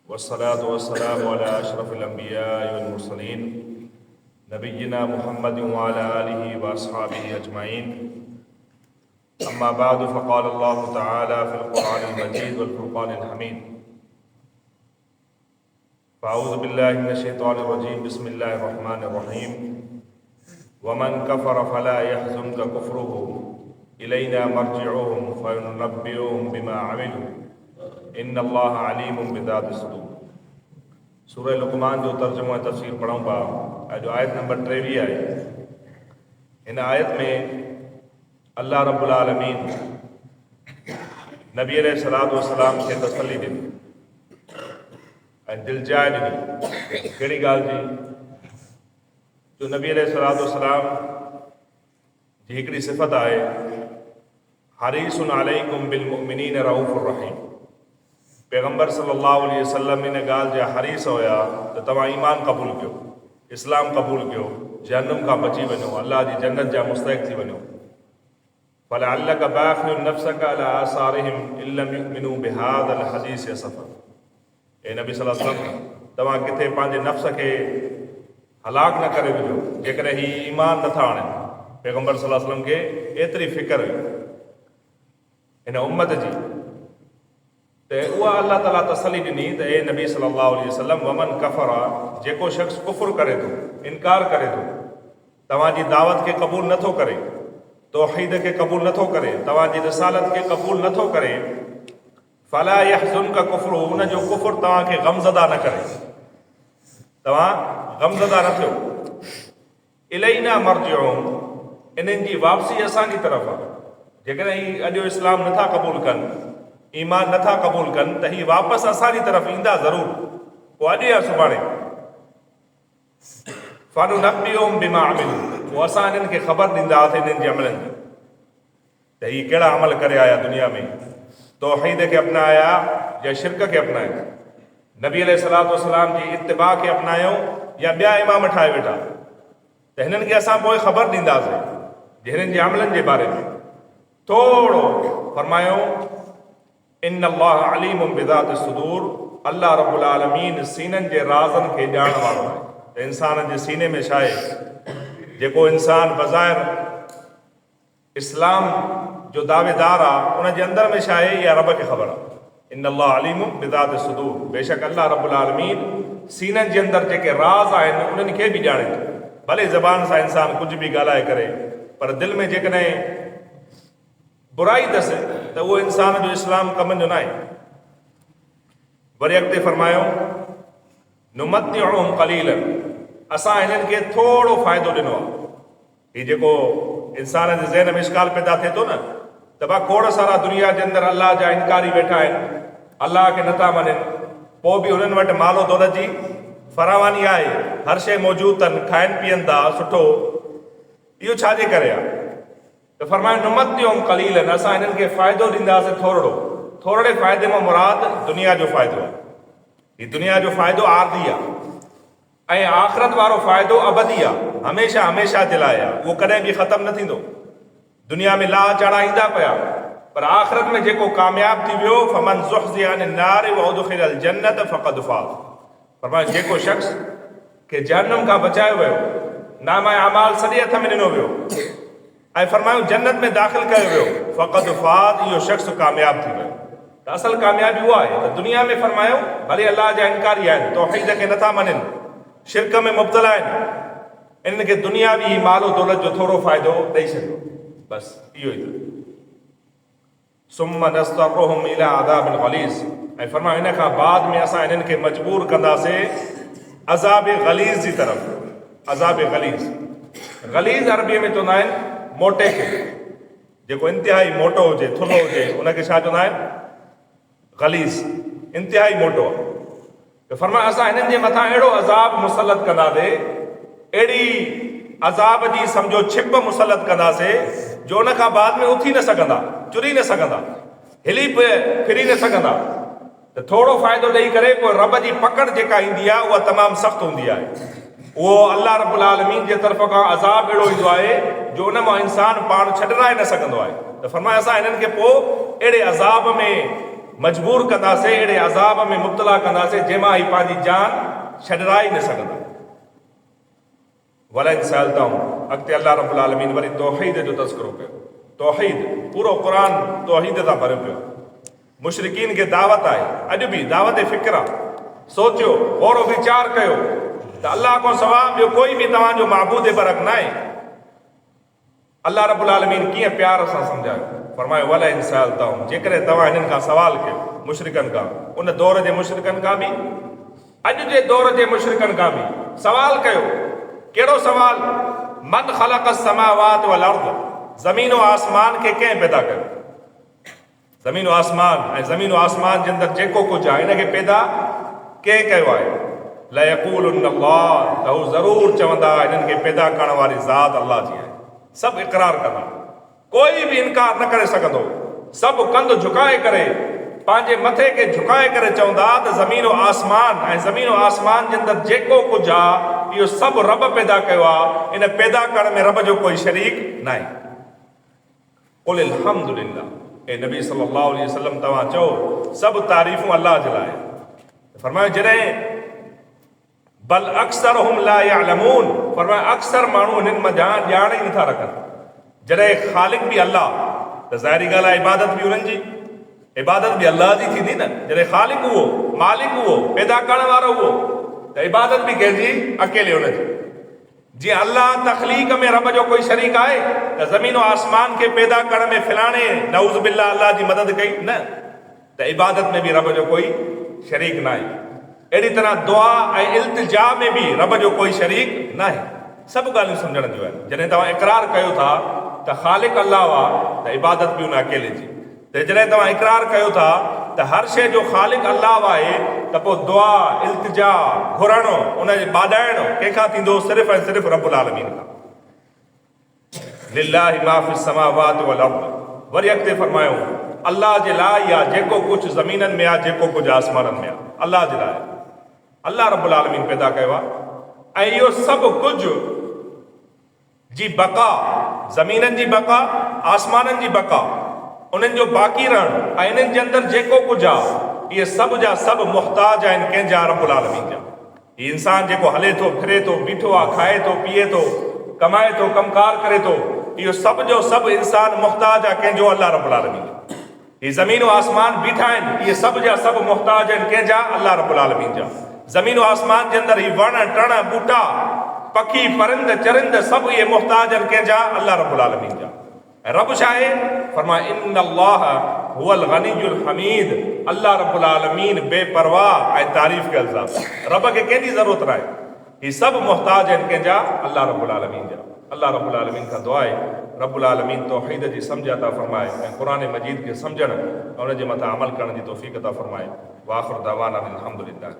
वस्सलातु वस्सलामु अला अशरफिल अंबिया वल मुरसलीन नबिय्यिना मुहम्मद व अला आलिहि व अस्हाबिहि अजमाइन। अम्मा बाद फ़क़ाल अल्लाहु तआला फ़िल क़ुरआनिल मजीद वल फ़ुरक़ानिल हमीद। फ़अऊज़ु बिल्लाहि मिनश शैतानिर रजीम। बिस्मिल्लाहिर रहमानिर रहीम। वमन कफ़र फ़ला यहज़ुनका कुफ़्रुहु इलैना मर्जिउहुम फ़युनब्बिउहुम बिमा अमिलू इन्नल्लाह अलीमुम बिज़ातिस सुदूर। सूरह लुक़मान जो तर्जुमो ऐं तफ़सीर पढ़ूं पिया। अॼु आयत नंबर 23 आहे। हिन आयत में अल्लाह रब्बुल आलमीन नबी अलैहिस्सलातु वस्सलाम खे तसल्ली ॾिनी ऐं दिलजाए ॾिनी। कहिड़ी ॻाल्हि जी? जो नबी अलैहिस्सलातु वस्सलाम जी हिकिड़ी सिफ़त आहे, हरीसुन अलैकुम बिल मुमिनीन रऊफ़ुर रहीम। पैगम्बर सल्लल्लाहु अलैहि वसल्लम इन ॻाल्हि जा हरीस हुया त तव्हां ईमान क़बूल कयो, इस्लाम क़बूल कयो, जहन्नुम खां बची वञो, अल्लाह जी जन्नत जा मुस्तहिक़ थी वञो। फलअल्लका बाख़िउन नफ़्सका अला आसारिहिम इन लम युमिनू बिहाज़ल हदीस असफ़ा। ए नबी सल्लल्लाहु अलैहि वसल्लम, तव्हां किथे पंहिंजे नफ़्स खे हलाक न करे विझो जेकॾहिं ही ईमान नथा आणनि। पैगम्बर सल्लल्लाहु अलैहि वसल्लम खे एतिरी फ़िक्र हुई हिन उम्मत जी त उहा अल्लाह ताला तसली ॾिनी त ए नबी सल्लल्लाहु अलैहि वसल्लम, वमन कफ़रा, जेको शख़्स कुफ़्र करे थो, इनकार करे थो, तव्हांजी दावत खे क़बूल नथो करे, तौहीद खे क़बूल नथो करे, तव्हांजी रिसालत खे क़बूल नथो करे, फला यहज़ुनका कुफ़्रु, उन जो कुफ़्र तव्हांखे गमज़दा न करे, तव्हां गमज़दा न थियो। इलैना मर्जिउहुम, इन्हनि जी वापसी असांजी तरफ़ आहे। जेकॾहिं अॼु इस्लाम नथा क़बूल कनि, ईमान नथा क़बूल कनि, त ही वापसि असांजी तरफ़ ईंदा ज़रूरु, पोइ अॼु या सुभाणे। फ़नुनब्बिउहुम बिमा अमिलू, पोइ असां इन्हनि खे ख़बर ॾींदासीं इन्हनि जे अमलनि जी त ही कहिड़ा अमल करे आया दुनिया में, तौहीद खे अपनाया या शिरक खे अपनाया, नबी अलैहिस्सलातु वस्सलाम जी इत्तिबा खे अपनायो या ॿिया इमाम ठाहे वेठा, त हिननि खे असां पोइ ख़बर ॾींदासीं हिननि जे अमलनि जे बारे में। थोरो फरमायो, इन्नल्लाह अलीमुम बिज़ातिस सुदूर, अल्लाह रब्बुल आलमीन सीननि जे राज़नि खे ॼाणण वारो आहे त इंसान जे सीने में छा आहे। जेको इंसान बज़ाहिर इस्लाम जो दावेदार आहे, उन जे अंदर में छा आहे, इहा रब खे ख़बर आहे। इन्नल्लाह अलीमुम बिज़ातिस सुदूर, बेशक अल्लाह रब्बुल आलमीन सीननि जे अंदर जेके राज़ आहिनि उन्हनि खे बि ॼाणे थो। भले ज़बान सां इंसान कुझु बि ॻाल्हाए करे, पर दिलि में जेकॾहिं बुराई अथसि त उहो इंसान जो इस्लाम कमनि जो न आहे। वरी अॻिते फरमायो, नुमत्तिउहुम क़लीलन, असां हिननि खे थोरो फ़ाइदो ॾिनो आहे। हीउ जेको इंसान जे ज़हन में इश्काल पैदा थिए थो न, त भाई खोड़ सारा दुनिया जे अंदरि अल्लाह जा इनकारी वेठा आहिनि, अल्लाह खे नथा मञनि, पोइ बि हुननि वटि मालो दौलत जी फरावानी आहे, हर शइ मौजूदु अथनि, खाइनि पीअनि था सुठो। इहो छाजे करे आहे? त फरमायो, नुमत्तिउहुम क़लीलन, असां हिननि खे फ़ाइदो ॾींदासीं थोरो। थोरे फ़ाइदे मां मुराद दुनिया जो फ़ाइदो आहे। हीउ दुनिया जो फ़ाइदो आरदी आहे ऐं आख़िरत वारो फ़ाइदो अबदी आहे, हमेशह हमेशह जे लाइ आहे, उहो कॾहिं बि ख़तमु न थींदो। दुनिया में लाह चढ़ा ईंदा पिया, पर आख़िरत में जेको कामयाब थी वियो, फमन ज़ुहज़िहा अनिन नार व उदख़िलल जन्नत फ़क़द फ़ाज़। फरमायो, जेको शख़्स खे जहन्नम खां बचायो वियो, नामा अमाल सॼे हथ में ॾिनो वियो ऐं फरमायो जन्नत में दाख़िल कयो वियो, फ़क़द फ़ाज़, इहो शख़्स कामयाब थी वियो। त असल कामयाबी उहा आहे त दुनिया में फरमायो भले अल्लाह जा इनकारी आहिनि, तौहीद खे नथा मञनि, शिरक में मुब्तला आहिनि, इन्हनि खे दुनियावी मालो दौलत जो थोरो फ़ाइदो ॾेई छॾियो, बसि इहो ई। सुम्म नस्तरुहुम इला अज़ाबिल गलीज़, ऐं फरमायो इन खां बाद में असां इन्हनि खे मजबूर कंदासीं अज़ाब गलीज़ जी तरफ़। अज़ाब गलीज़, गलीज़ अरबीअ में चवंदा आहिनि मोटे खे, जेको इंतिहाई मोटो हुजे, थुल्हो हुजे, उनखे छा चवंदा आहिनि? गलीज़, इंतिहाई मोटो। त फरमायो असां हिननि जे मथां अहिड़ो अज़ाब मुसलत कंदासीं, अहिड़ी अज़ाब जी सम्झो छिप मुसलत कंदासीं जो उन खां बाद में उथी न सघंदा, चुरी न सघंदा, हिली फिरी न सघंदा। त थोरो फ़ाइदो ॾेई करे पोइ रब जी पकड़ जेका ईंदी आहे उहा तमामु सख़्तु हूंदी आहे। उहो अल्लाह रब्बुल आलमीन जे तरफ़ खां अज़ाब अहिड़ो ईंदो आहे जो उन मां इंसान पाण छॾाए न सघंदो आहे। त फरमाए असां हिननि खे पोइ अहिड़े अज़ाब में मजबूर कंदासीं, अहिड़े अज़ाब में मुब्तला कंदासीं जंहिंमां ही पंहिंजी जान छॾाए न सघंदा। वला इंसालताऊं अॻिते अल्लाह रब्बुल आलमीन वरी तौहीद जो तज़किरो कयो। तौहीद पूरो क़ुरान तौहीद तां भरियो पियो। मुशरिकीन खे दावत आहे, अॼु बि दावत फ़िक्र आहे। सोचियो, गौर वीचार कयो त अल्लाह खां सवाइ ॿियो कोई बि तव्हांजो महबूद बरक न आहे। अल्लाह रब्बुल आलमीन कीअं प्यार सां सम्झायो, फरमायो वला इंसालताऊं, जेकॾहिं तव्हां हिननि खां सवाल कयो, मुशरिकनि खां, उन दौर जे मुशरिकनि खां बि, अॼु जे दौर जे मुशरिकनि खां बि सवाल कयो। कहिड़ो सवाल? मन ख़लक़ समावात वल अर्द, ज़मीन और आसमान खे कंहिं पैदा कयो? ज़मीन आसमान ऐं ज़मीन आसमान जे अंदरि जेको कुझु आहे इनखे पैदा कंहिं कयो आहे? लयक़ूलुन अल्लाह, त हू ज़रूरु चवंदा हिननि खे पैदा करण वारी ज़ात अल्लाह जी आहे। सभु इक़रार कंदा, कोई बि इनकार न करे सघंदो। सभु कंध झुकाए करे, पंहिंजे मथे खे झुकाए करे चवंदा त ज़मीन आसमान ऐं ज़मीन आसमान जे अंदरि जेको कुझु आहे इहो सभु रब पैदा कयो आहे। इन पैदा करण में रब जो कोई शरीक न आहे। क़ुल अल्हम्दुलिल्लाह, ए नबी सल्लल्लाहु अलैहि वसल्लम तव्हां चओ सभु तारीफ़ूं अल्लाह जे लाइ। फरमायो जॾहिं बल अक्सरहुम ला यअलमून, फरमायो अक्सर माण्हू हिननि मां ॼाण ई नथा रखनि। जॾहिं ख़ालिक बि अल्लाह, त ज़ाहिरी ॻाल्हि आहे इबादत बि उन्हनि जी, इबादत बि अल्लाह जी थींदी न। जॾहिं ख़ालिक उहो, मालिक उहो, पैदा करण वारो उहो, त इबादत बि कंहिंजी? अकेले हुनजी। जीअं अल्लाह तख़लीक़ में रब जो कोई शरीक आहे त ज़मीन आसमान खे पैदा करण में फिलाणे नऊज़ बिल्लाह अल्लाह जी मदद कई न, त इबादत में बि रब जो कोई शरीक न आहे। अहिड़ी तरह दुआ ऐं इल्तिजा में बि रब जो कोई शरीक न आहे। सभु ॻाल्हियूं सम्झण जूं आहिनि। जॾहिं तव्हां इक़रार कयो था त ख़ालिक अल्लाह आहे, त इबादत बि उन अकेले जी। त जॾहिं तव्हां इक़रार कयो था त हर शइ जो ख़ालिक अल्लाह आहे, त पोइ दुआ इल्तिजा घुरणो, उनजे ॿाॾाइणो कंहिंखां थींदो? सिर्फ़ु ऐं सिर्फ़ु रब्बुल आलमीन खां। लिल्लाहि मा फ़िस समावाति वल अर्द, वरी अॻिते फरमायो अल्लाह जे लाइ आहे जेको कुझु ज़मीननि में आहे, जेको कुझु आसमाननि में आहे, अल्लाह जे लाइ। अल्लाह रब्बुल आलमीन पैदा कयो आहे। ऐं इहो सभु कुझु जी बका, ज़मीननि जी बका, आसमाननि जी बका, उन्हनि जो बाक़ी रहणु ऐं इन्हनि जे अंदरि जेको कुझु आहे, इहे सभु जा सभु मुहताज आहिनि कंहिंजा? रब्बुल आलमीन जा। हीउ इंसान जेको हले थो, फिरे थो, बीठो आहे, खाए थो, पीए थो, कमाए थो, कमकार करे थो, इहो सभु जो सभु इंसान मुहताज आहे कंहिंजो? अल्लाह रब्बुल आलमीन। हीउ ज़मीन आसमान बीठा आहिनि, इहे सभु जा सभु मुहताज आहिनि कंहिंजा? अल्लाह रब्बुल आलमीन जा। ज़मीन आसमान जे अंदरि हीउ वण टण ॿूटा पखी परिंद चरिंद सभु इहे मुहताज आहिनि कंहिंजा? अल्लाह रब्बुल आलमीन जा। ऐं रब छा आहे? फरमाए इन्नल्लाह हुवल गनियुल हमीद, अल्लाह रब्बुल आलमीन बेपरवाह ऐं तारीफ़ कयल ज़ात। रब खे कंहिंजी ज़रूरत न आहे। हीउ सभु मुहताज आहिनि कंहिंजा? अल्लाह रब्बुल आलमीन जा। अल्लाह रब्बुल आलमीन खां दुआ आहे रब्बुल आलमीन तौहीद जी सम्झ अता फरमाए ऐं क़ुरान मजीद खे सम्झण ऐं उन जे मथां अमल करण जी तौफ़ीक़ अता फरमाए। व आख़िर दअवाना अनिल हम्दुलिल्लाह।